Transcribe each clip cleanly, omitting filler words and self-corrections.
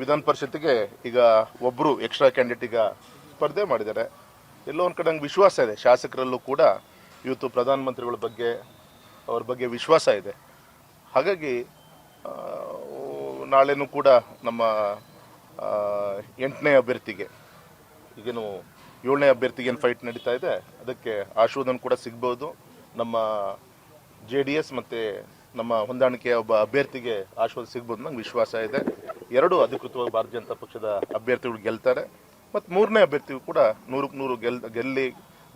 ವಿಧಾನ ಪರಿಷತ್ತಿಗೆ ಈಗ ಒಬ್ಬರು ಎಕ್ಸ್ಟ್ರಾ ಕ್ಯಾಂಡಿಡೇಟ್ ಈಗ ಸ್ಪರ್ಧೆ ಮಾಡಿದ್ದಾರೆ. ಎಲ್ಲೋ ಒಂದು ಕಡೆ ನಂಗೆ ವಿಶ್ವಾಸ ಇದೆ, ಶಾಸಕರಲ್ಲೂ ಕೂಡ ಇವತ್ತು ಪ್ರಧಾನಮಂತ್ರಿಗಳ ಬಗ್ಗೆ ಅವ್ರ ಬಗ್ಗೆ ವಿಶ್ವಾಸ ಇದೆ. ಹಾಗಾಗಿ ನಾಳೆನೂ ಕೂಡ ನಮ್ಮ 8ನೇ ಅಭ್ಯರ್ಥಿಗೆ, ಈಗೇನು 7ನೇ ಅಭ್ಯರ್ಥಿಗೆ ಏನು ಫೈಟ್ ನಡೀತಾ ಇದೆ ಅದಕ್ಕೆ ಆಶೀರ್ವಾದ ಕೂಡ ಸಿಗ್ಬೋದು. ನಮ್ಮ JDS ಮತ್ತು ನಮ್ಮ ಹೊಂದಾಣಿಕೆಯ ಒಬ್ಬ ಅಭ್ಯರ್ಥಿಗೆ ಆಶೀರ್ವಾದ ಸಿಗ್ಬೋದು ನಂಗೆ ವಿಶ್ವಾಸ ಇದೆ. ಎರಡೂ ಅಧಿಕೃತವಾಗಿ ಭಾರತೀಯ ಜನತಾ ಪಕ್ಷದ ಅಭ್ಯರ್ಥಿಗಳು ಗೆಲ್ತಾರೆ ಮತ್ತು 3ನೇ ಅಭ್ಯರ್ಥಿಗೂ ಕೂಡ 100ಕ್ಕೆ 100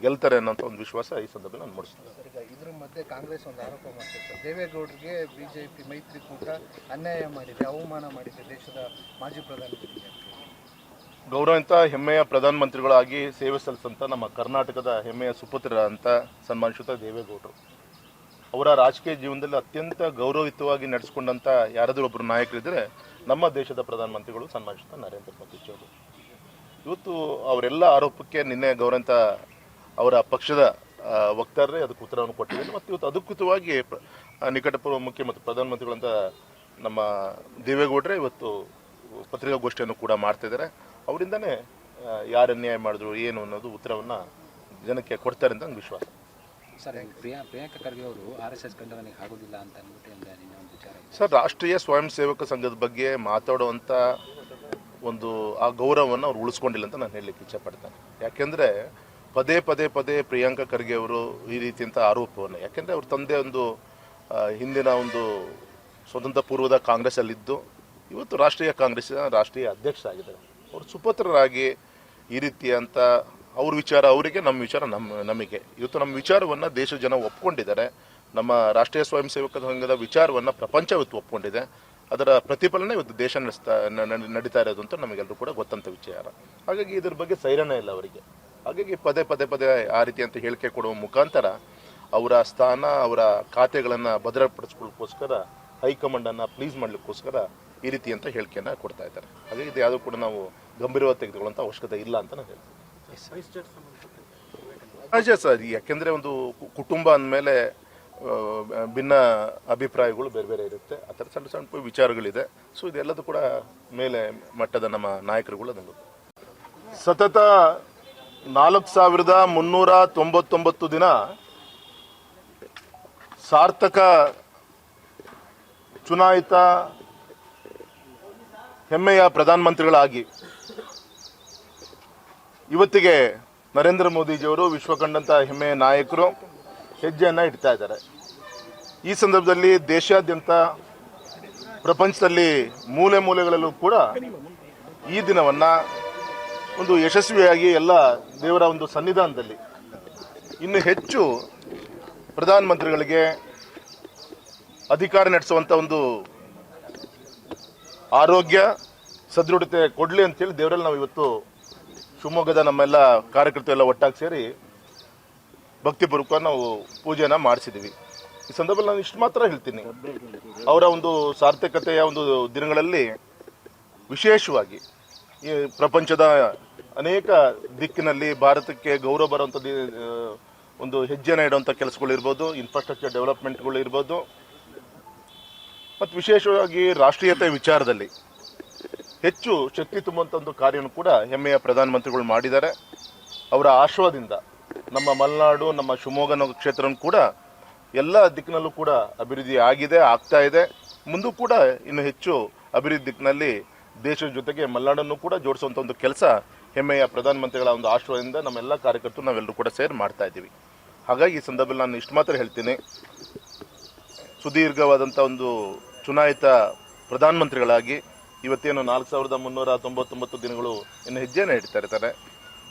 ಗೆಲ್ತಾರೆ ಅನ್ನೋಂಥ ಒಂದು ವಿಶ್ವಾಸ ಈ ಸಂದರ್ಭದಲ್ಲಿ ನಾನು ಮೂಡಿಸ್ತೀನಿ. ಇದ್ರ ಮಧ್ಯೆ ಕಾಂಗ್ರೆಸ್ ಒಂದು ಆರೋಪ ಮಾಡ್ತಾರೆ ಸರ್, ದೇವೇಗೌಡರಿಗೆ ಬಿಜೆಪಿ ಮೈತ್ರಿಕೂಟ ಅನ್ಯಾಯ ಮಾಡಿದೆ, ಅವಮಾನ ಮಾಡಿದೆ ದೇಶದ ಮಾಜಿ ಪ್ರಧಾನಮಂತ್ರಿ. ಗೌರವಾನ್ವಿತ ಹೆಮ್ಮೆಯ ಪ್ರಧಾನಮಂತ್ರಿಗಳಾಗಿ ಸೇವೆ ಸಲ್ಲಿಸಂತ ನಮ್ಮ ಕರ್ನಾಟಕದ ಹೆಮ್ಮೆಯ ಸುಪುತ್ರ ಅಂತ ಸನ್ಮಾನಿಸುತ್ತ ದೇವೇಗೌಡರು ಅವರ ರಾಜಕೀಯ ಜೀವನದಲ್ಲಿ ಅತ್ಯಂತ ಗೌರವಯುತವಾಗಿ ನಡೆಸಿಕೊಂಡಂಥ ಯಾರಾದರೂ ಒಬ್ಬರು ನಾಯಕರಿದ್ದರೆ ನಮ್ಮ ದೇಶದ ಪ್ರಧಾನಮಂತ್ರಿಗಳು ಸನ್ಮಾನಿಸುತ್ತ ನರೇಂದ್ರ ಮೋದಿ ಅವರು. ಇವತ್ತು ಅವರೆಲ್ಲ ಆರೋಪಕ್ಕೆ ನಿನ್ನೆ ಗೌರವಾನ್ವಿತ ಅವರ ಪಕ್ಷದ ವಕ್ತಾರರೇ ಅದಕ್ಕೆ ಉತ್ತರವನ್ನು ಕೊಟ್ಟಿದ್ದಾರೆ. ಮತ್ತು ಇವತ್ತು ಅಧಿಕೃತವಾಗಿ ನಿಕಟಪೂರ್ವ ಮುಖ್ಯಮಂತ್ರಿ ಪ್ರಧಾನಮಂತ್ರಿಗಳಂತ ನಮ್ಮ ದೇವೇಗೌಡರೇ ಇವತ್ತು ಪತ್ರಿಕಾಗೋಷ್ಠಿಯನ್ನು ಕೂಡ ಮಾಡ್ತಿದ್ದಾರೆ. ಅವರಿಂದನೇ ಯಾರು ಅನ್ಯಾಯ ಮಾಡಿದ್ರು ಏನು ಅನ್ನೋದು ಉತ್ತರವನ್ನು ಜನಕ್ಕೆ ಕೊಡ್ತಾರೆ ಅಂತ ನನಗೆ ವಿಶ್ವಾಸ. ಸರ್, ಪ್ರಿಯಾಂಕಾ ಖರ್ಗೆ ಅವರು RSS ಕಂಡವನಿಗೆ ಆಗೋದಿಲ್ಲ ಅಂತ ಅಂದ್ಬಿಟ್ಟು ಒಂದು ವಿಚಾರ ಸರ್, ರಾಷ್ಟ್ರೀಯ ಸ್ವಯಂ ಸೇವಕ ಸಂಘದ ಬಗ್ಗೆ ಮಾತಾಡುವಂಥ ಒಂದು ಆ ಗೌರವವನ್ನು ಅವ್ರು ಉಳಿಸ್ಕೊಂಡಿಲ್ಲ ಅಂತ ನಾನು ಹೇಳಲಿಕ್ಕೆ ಇಚ್ಛೆಪಡ್ತೇನೆ. ಯಾಕೆಂದರೆ ಪದೇ ಪದೇ ಪದೇ ಪ್ರಿಯಾಂಕಾ ಖರ್ಗೆ ಅವರು ಈ ರೀತಿಯಂಥ ಆರೋಪವನ್ನು, ಯಾಕೆಂದರೆ ಅವ್ರ ತಂದೆ ಒಂದು ಹಿಂದಿನ ಒಂದು ಸ್ವತಂತ್ರ ಪೂರ್ವದ ಕಾಂಗ್ರೆಸ್ಸಲ್ಲಿದ್ದು ಇವತ್ತು ರಾಷ್ಟ್ರೀಯ ಕಾಂಗ್ರೆಸ್ಸಿನ ರಾಷ್ಟ್ರೀಯ ಅಧ್ಯಕ್ಷ ಆಗಿದ್ದಾರೆ. ಅವರು ಸುಪುತ್ರರಾಗಿ ಈ ರೀತಿಯಂಥ ಅವ್ರ ವಿಚಾರ ಅವರಿಗೆ, ನಮ್ಮ ವಿಚಾರ ನಮಗೆ. ಇವತ್ತು ನಮ್ಮ ವಿಚಾರವನ್ನು ದೇಶದ ಜನ ಒಪ್ಕೊಂಡಿದ್ದಾರೆ. ನಮ್ಮ ರಾಷ್ಟ್ರೀಯ ಸ್ವಯಂ ಸೇವಕ ಸಂಘದ ವಿಚಾರವನ್ನು ಪ್ರಪಂಚ ಇವತ್ತು ಒಪ್ಕೊಂಡಿದೆ. ಅದರ ಪ್ರತಿಫಲನೆ ಇವತ್ತು ದೇಶ ನಡೀತಾ ಇರೋದು ಅಂತ ನಮಗೆಲ್ಲರೂ ಕೂಡ ಗೊತ್ತಂತ ವಿಚಾರ. ಹಾಗಾಗಿ ಇದ್ರ ಬಗ್ಗೆ ಸೈರಣ ಇಲ್ಲ ಅವರಿಗೆ. ಹಾಗಾಗಿ ಪದೇ ಪದೇ ಪದೇ ಆ ರೀತಿಯಂತ ಹೇಳಿಕೆ ಕೊಡುವ ಮುಖಾಂತರ ಅವರ ಸ್ಥಾನ, ಅವರ ಖಾತೆಗಳನ್ನು ಭದ್ರಪಡಿಸ್ಕೊಳ್ಳೋಕ್ಕೋಸ್ಕರ ಹೈಕಮಾಂಡನ್ನು ಪ್ಲೀಸ್ ಮಾಡಲಿಕ್ಕೋಸ್ಕರ ಈ ರೀತಿಯಂತ ಹೇಳಿಕೆಯನ್ನು ಕೊಡ್ತಾ ಇದ್ದಾರೆ. ಹಾಗಾಗಿ ಇದು ಯಾವುದೂ ಕೂಡ ನಾವು ಗಂಭೀರವಾಗಿ ತೆಗೆದುಕೊಳ್ಳುವಂಥ ಅವಶ್ಯಕತೆ ಇಲ್ಲ ಅಂತ ನಾನು ಹೇಳ್ತೀನಿ. ನಿಜ ಸರ್, ಯಾಕೆಂದರೆ ಒಂದು ಕುಟುಂಬ ಅಂದಮೇಲೆ ಭಿನ್ನ ಅಭಿಪ್ರಾಯಗಳು ಬೇರೆ ಬೇರೆ ಇರುತ್ತೆ. ಆ ಥರ ಸಣ್ಣ ಸಣ್ಣ ವಿಚಾರಗಳಿದೆ. ಸೊ ಇದೆಲ್ಲದೂ ಕೂಡ ಮೇಲೆ ಮಟ್ಟದ ನಮ್ಮ ನಾಯಕರುಗಳು ಅದನ್ನು ಸತತ 4399 ದಿನ ಸಾರ್ಥಕ ಚುನಾಯಿತ ಹೆಮ್ಮೆಯ ಪ್ರಧಾನಮಂತ್ರಿಗಳಾಗಿ ಇವತ್ತಿಗೆ ನರೇಂದ್ರ ಮೋದಿಜಿಯವರು ವಿಶ್ವ ಕಂಡಂಥ ಹೆಮ್ಮೆಯ ನಾಯಕರು ಹೆಜ್ಜೆಯನ್ನು ಇಡ್ತಾ ಇದ್ದಾರೆ. ಈ ಸಂದರ್ಭದಲ್ಲಿ ದೇಶಾದ್ಯಂತ ಪ್ರಪಂಚದಲ್ಲಿ ಮೂಲೆ ಮೂಲೆಗಳಲ್ಲೂ ಕೂಡ ಈ ದಿನವನ್ನು ಒಂದು ಯಶಸ್ವಿಯಾಗಿ ಎಲ್ಲ ದೇವರ ಒಂದು ಸನ್ನಿಧಾನದಲ್ಲಿ ಇನ್ನು ಹೆಚ್ಚು ಪ್ರಧಾನಮಂತ್ರಿಗಳಿಗೆ ಅಧಿಕಾರ ನಡೆಸುವಂಥ ಒಂದು ಆರೋಗ್ಯ ಸದೃಢತೆ ಕೊಡಲಿ ಅಂತೇಳಿ ದೇವರಲ್ಲಿ ನಾವು ಇವತ್ತು ಶಿವಮೊಗ್ಗದ ನಮ್ಮೆಲ್ಲ ಕಾರ್ಯಕರ್ತರು ಎಲ್ಲ ಒಟ್ಟಾಗಿ ಸೇರಿ ಭಕ್ತಿಪೂರ್ವಕ ನಾವು ಪೂಜೆನ ಮಾಡಿಸಿದ್ದೀವಿ. ಈ ಸಂದರ್ಭದಲ್ಲಿ ನಾನು ಇಷ್ಟು ಮಾತ್ರ ಹೇಳ್ತೀನಿ, ಅವರ ಒಂದು ಸಾರ್ಥಕತೆಯ ಒಂದು ದಿನಗಳಲ್ಲಿ ವಿಶೇಷವಾಗಿ ಈ ಪ್ರಪಂಚದ ಅನೇಕ ದಿಕ್ಕಿನಲ್ಲಿ ಭಾರತಕ್ಕೆ ಗೌರವ ಬರುವಂಥ ಒಂದು ಹೆಜ್ಜೆನ ಇಡುವಂಥ ಕೆಲಸಗಳಿರ್ಬೋದು, ಇನ್ಫ್ರಾಸ್ಟ್ರಕ್ಚರ್ ಡೆವಲಪ್ಮೆಂಟ್ಗಳು ಇರ್ಬೋದು, ಮತ್ತು ವಿಶೇಷವಾಗಿ ರಾಷ್ಟ್ರೀಯತೆ ವಿಚಾರದಲ್ಲಿ ಹೆಚ್ಚು ಶಕ್ತಿ ತುಂಬುವಂಥ ಒಂದು ಕಾರ್ಯವನ್ನು ಕೂಡ ಹೆಮ್ಮೆಯ ಪ್ರಧಾನಮಂತ್ರಿಗಳು ಮಾಡಿದ್ದಾರೆ. ಅವರ ಆಶ್ರಯದಿಂದ ನಮ್ಮ ಮಲೆನಾಡು, ನಮ್ಮ ಶಿವಮೊಗ್ಗ ಕ್ಷೇತ್ರನೂ ಕೂಡ ಎಲ್ಲ ದಿಕ್ಕಿನಲ್ಲೂ ಕೂಡ ಅಭಿವೃದ್ಧಿ ಆಗಿದೆ, ಆಗ್ತಾ ಇದೆ. ಮುಂದೂ ಕೂಡ ಇನ್ನು ಹೆಚ್ಚು ಅಭಿವೃದ್ಧಿ ದಿಕ್ಕಿನಲ್ಲಿ ದೇಶದ ಜೊತೆಗೆ ಮಲೆನಾಡನ್ನು ಕೂಡ ಜೋಡಿಸುವಂಥ ಒಂದು ಕೆಲಸ ಹೆಮ್ಮೆಯ ಪ್ರಧಾನಮಂತ್ರಿಗಳ ಒಂದು ಆಶ್ರಯದಿಂದ ನಮ್ಮೆಲ್ಲ ಕಾರ್ಯಕರ್ತರು ನಾವೆಲ್ಲರೂ ಕೂಡ ಸೇರಿ ಮಾಡ್ತಾ ಇದ್ದೀವಿ. ಹಾಗಾಗಿ ಈ ಸಂದರ್ಭದಲ್ಲಿ ನಾನು ಇಷ್ಟು ಮಾತ್ರ ಹೇಳ್ತೀನಿ, ಸುದೀರ್ಘವಾದಂಥ ಒಂದು ಚುನಾಯಿತ ಪ್ರಧಾನಮಂತ್ರಿಗಳಾಗಿ ಇವತ್ತೇನು 4399 ದಿನಗಳು ಇನ್ನು ಹೆಜ್ಜೆನ ಇಡ್ತಾ ಇರ್ತಾರೆ.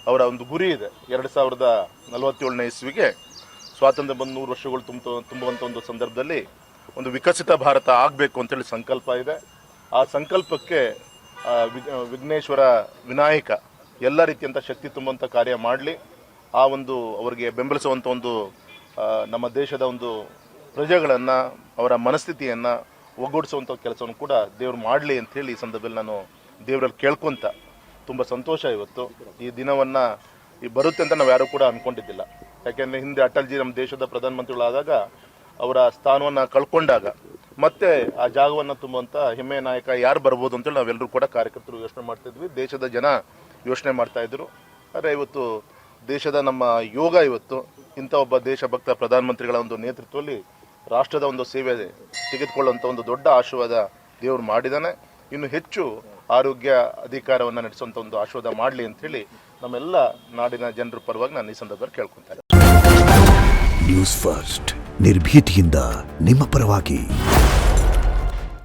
ಅವರ ಒಂದು ಗುರಿ ಇದೆ, 2047ನೇ ಇಸ್ವಿಗೆ ಸ್ವಾತಂತ್ರ್ಯ ಬಂದು 100 ವರ್ಷಗಳು ತುಂಬುವಂಥ ಒಂದು ಸಂದರ್ಭದಲ್ಲಿ ಒಂದು ವಿಕಸಿತ ಭಾರತ ಆಗಬೇಕು ಅಂತೇಳಿ ಸಂಕಲ್ಪ ಇದೆ. ಆ ಸಂಕಲ್ಪಕ್ಕೆ ವಿಘ್ನೇಶ್ವರ ವಿನಾಯಕ ಎಲ್ಲ ರೀತಿಯಂಥ ಶಕ್ತಿ ತುಂಬುವಂಥ ಕಾರ್ಯ ಮಾಡಲಿ. ಆ ಒಂದು ಅವರಿಗೆ ಬೆಂಬಲಿಸುವಂಥ ಒಂದು ನಮ್ಮ ದೇಶದ ಒಂದು ಪ್ರಜೆಗಳನ್ನು, ಅವರ ಮನಸ್ಥಿತಿಯನ್ನು ಒಗ್ಗೂಡಿಸುವಂಥ ಕೆಲಸವನ್ನು ಕೂಡ ದೇವರು ಮಾಡಲಿ ಅಂಥೇಳಿ ಈ ಸಂದರ್ಭದಲ್ಲಿ ನಾನು ದೇವರಲ್ಲಿ ಕೇಳ್ಕೊತ ತುಂಬ ಸಂತೋಷ. ಇವತ್ತು ಈ ದಿನವನ್ನು ಬರುತ್ತೆ ಅಂತ ನಾವು ಯಾರೂ ಕೂಡ ಅಂದ್ಕೊಂಡಿದ್ದಿಲ್ಲ. ಯಾಕೆಂದರೆ ಹಿಂದೆ ಅಟಲ್ಜಿ ನಮ್ಮ ದೇಶದ ಪ್ರಧಾನಮಂತ್ರಿಗಳಾದಾಗ ಅವರ ಸ್ಥಾನವನ್ನು ಕಳ್ಕೊಂಡಾಗ ಮತ್ತೆ ಆ ಜಾಗವನ್ನು ತುಂಬುವಂಥ ಹೆಮ್ಮೆಯ ನಾಯಕ ಯಾರು ಬರ್ಬೋದು ಅಂತೇಳಿ ನಾವೆಲ್ಲರೂ ಕೂಡ ಕಾರ್ಯಕರ್ತರು ಯೋಚನೆ ಮಾಡ್ತಾಯಿದ್ವಿ, ದೇಶದ ಜನ ಯೋಚನೆ ಮಾಡ್ತಾಯಿದ್ರು. ಆದರೆ ಇವತ್ತು ದೇಶದ ನಮ್ಮ ಯೋಗ ಇವತ್ತು ಇಂಥ ಒಬ್ಬ ದೇಶಭಕ್ತ ಪ್ರಧಾನಮಂತ್ರಿಗಳ ಒಂದು ನೇತೃತ್ವದಲ್ಲಿ ರಾಷ್ಟ್ರದ ಒಂದು ಸೇವೆ ತೆಗೆದುಕೊಳ್ಳುವಂಥ ಒಂದು ದೊಡ್ಡ ಆಶೀರ್ವಾದ ದೇವರು ಮಾಡಿದ್ದಾನೆ. ಇನ್ನು ಹೆಚ್ಚು ಆರೋಗ್ಯ ಅಧಿಕಾರವನ್ನು ನಡೆಸುವಂಥ ಒಂದು ಆಶೀರ್ವಾದ ಮಾಡಲಿ ಅಂಥೇಳಿ ನಮ್ಮೆಲ್ಲ ನಾಡಿನ ಜನರ ಪರವಾಗಿ ನಾನು ಈ ಸಂದರ್ಭದಲ್ಲಿ ಕೇಳ್ಕೊತಾರೆ. ನ್ಯೂಸ್ ಫಸ್ಟ್ ನಿರ್ಭೀತಿಯಿಂದ ನಿಮ್ಮ ಪರವಾಗಿ.